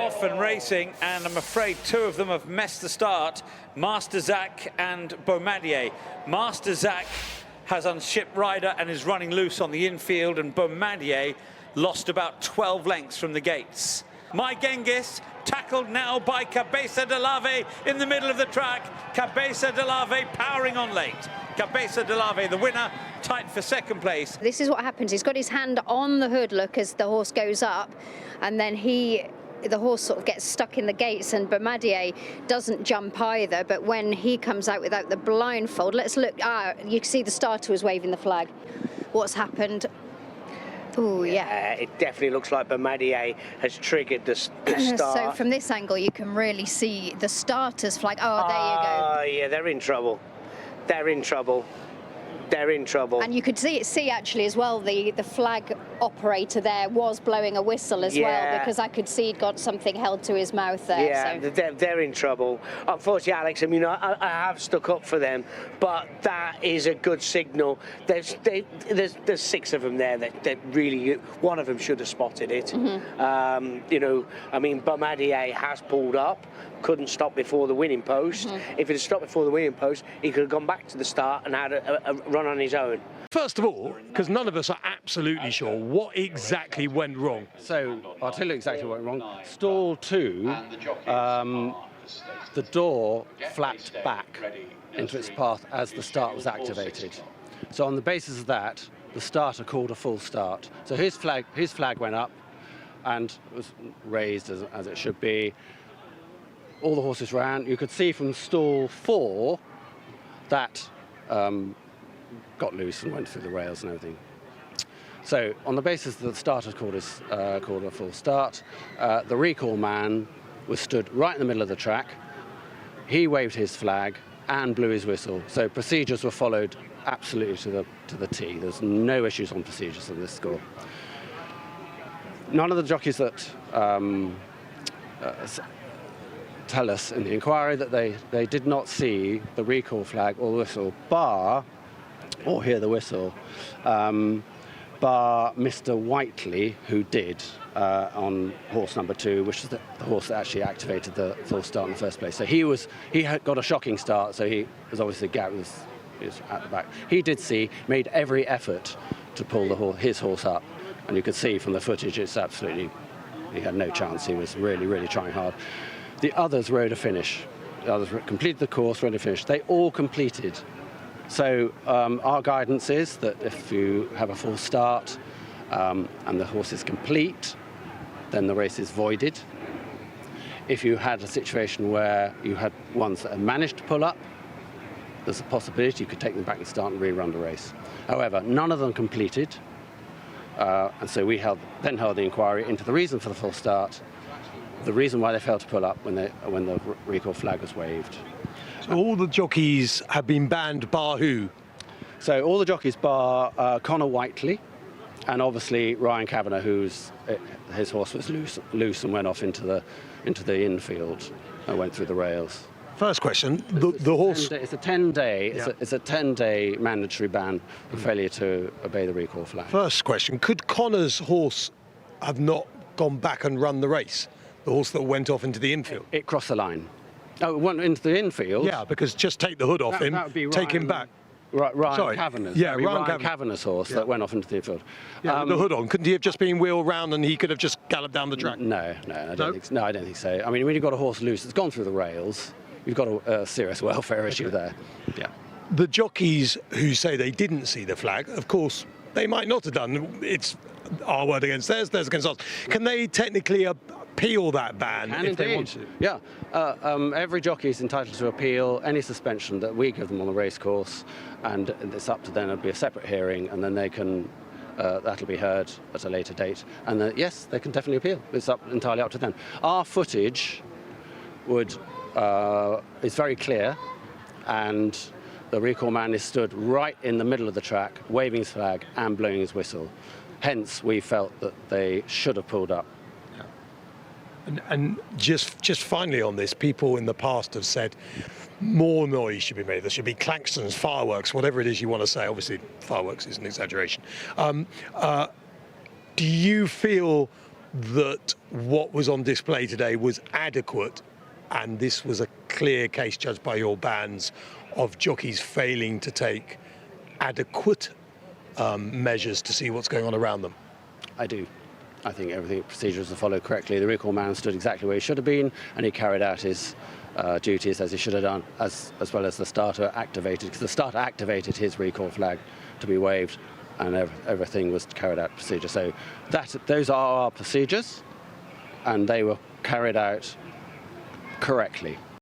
off and racing, and I'm afraid two of them have messed the start, Master Zack and Beaumadier. Master Zack has unshipped rider and is running loose on the infield, and Beaumadier lost about 12 lengths from the gates. My Genghis tackled now by Cabeza de Llave in the middle of the track. Cabeza de Llave powering on late. Cabeza de Llave, the winner, tight for second place. This is what happens. He's got his hand on the hood, look, as the horse goes up, and then the horse sort of gets stuck in the gates, and Beaumadier doesn't jump either, but when he comes out without the blindfold, let's look, you can see the starter was waving the flag. What's happened? Oh, yeah. It definitely looks like Beaumadier has triggered the start. So from this angle, you can really see the starter's flag. Oh, there you go. Oh, yeah, they're in trouble. They're in trouble. They're in trouble. And you could see actually as well, the flag operator there was blowing a whistle as well, because I could see he'd got something held to his mouth there. Yeah, so. They're in trouble. Unfortunately, Alex, I mean, I have stuck up for them, but that is a good signal. There's 6 of them there that really, one of them should have spotted it. Mm-hmm. You know, I mean, Beaumadier has pulled up, couldn't stop before the winning post. Mm-hmm. If it had stopped before the winning post, he could have gone back to the start and had a run on his own. First of all, because none of us are absolutely sure, what exactly went wrong? So, I'll tell you exactly what went wrong. Stall 2, the door flapped back into its path as the start was activated. So on the basis of that, the starter called a full start. So his flag went up and was raised as it should be. All the horses ran. You could see from stall 4 that got loose and went through the rails and everything. So on the basis that the starter called a full start, the recall man was stood right in the middle of the track. He waved his flag and blew his whistle. So procedures were followed absolutely to the T. There's no issues on procedures on this score. None of the jockeys that tell us in the inquiry that they did not see the recall flag or whistle or hear the whistle, bar Mr. Whiteley, who did on horse number 2, which is the horse that actually activated the full start in the first place. So he had got a shocking start, so he was obviously Gap was at the back. He did see, made every effort to pull his horse up, and you could see from the footage it's absolutely, he had no chance. He was really, really trying hard. The others rode a finish. The others completed the course, rode a finish. They all completed. So our guidance is that if you have a full start and the horse is complete, then the race is voided. If you had a situation where you had ones that had managed to pull up, there's a possibility you could take them back and start and rerun the race. However, none of them completed, and so we then held the inquiry into the reason for the full start, the reason why they failed to pull up when the recall flag was waved. So all the jockeys have been banned, bar who? So all the jockeys bar Conor Whiteley, and obviously Ryan Kavanagh, his horse was loose and went off into the infield and went through the rails. First question, the horse... It's a 10-day, it's a 10-day mandatory ban for failure to obey the recall flag. First question, could Conor's horse have not gone back and run the race? The horse that went off into the infield? It crossed the line. Oh, it went into the infield? Yeah, because just take the hood off him, take him back. Ryan Kavanagh's. Yeah, Ryan Kavanagh's horse that went off into the infield. Yeah, with the hood on. Couldn't he have just been wheeled round and he could have just galloped down the track? No, I don't think so. I mean, when you've got a horse loose, it's gone through the rails, you've got a serious welfare issue there. Yeah. The jockeys who say they didn't see the flag, of course, they might not have done. It's our word against theirs against ours. Can they technically appeal that ban if they want to? Yeah. Every jockey is entitled to appeal any suspension that we give them on the race course, and it's up to them. It'll be a separate hearing, and then they can that'll be heard at a later date. And yes, they can definitely appeal. It's entirely up to them. Our footage is very clear, and the recall man is stood right in the middle of the track, waving his flag and blowing his whistle. Hence, we felt that they should have pulled up. And just finally on this, people in the past have said more noise should be made. There should be claxons, fireworks, whatever it is you want to say. Obviously, fireworks is an exaggeration. Do you feel that what was on display today was adequate, and this was a clear case judged by your bands of jockeys failing to take adequate measures to see what's going on around them? I do. I think everything procedures are followed correctly. The recall man stood exactly where he should have been, and he carried out his duties as he should have done, as well as the starter activated, because the starter activated his recall flag to be waved, and everything was carried out procedure. So those are our procedures, and they were carried out correctly.